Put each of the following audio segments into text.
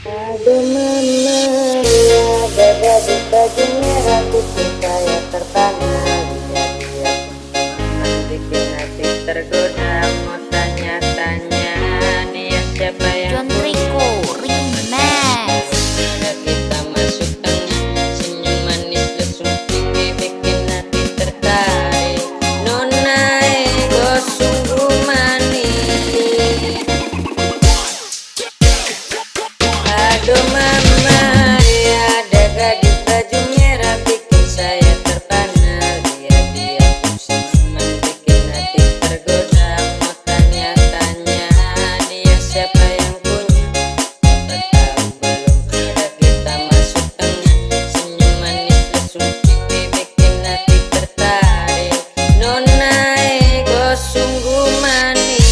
Aduh mama, ada gadis baju merah bikin saya terpana. Dia bikin hati tergoda, mau tanya-tanya dia siapa yang John Rico Remix. ada kita masuk tengah, senyum manis lesung tinggi bikin hati tertarik. Nona ego sungguh manis. Aduh mama, ada gadis baju merah bikin saya terpana. Dia senyuman bikin hati tergoda, mau tanya-tanya dia siapa yang punya. Apa tahu belum ada kita masuk tengah, senyum manis lesung pipi bikin hati tertarik. Nona ego sungguh manis.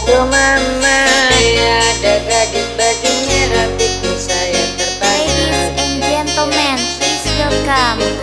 Aduh mama, ada gadis baju merah bikin saya terpana. Ladies and gentlemen, please welcome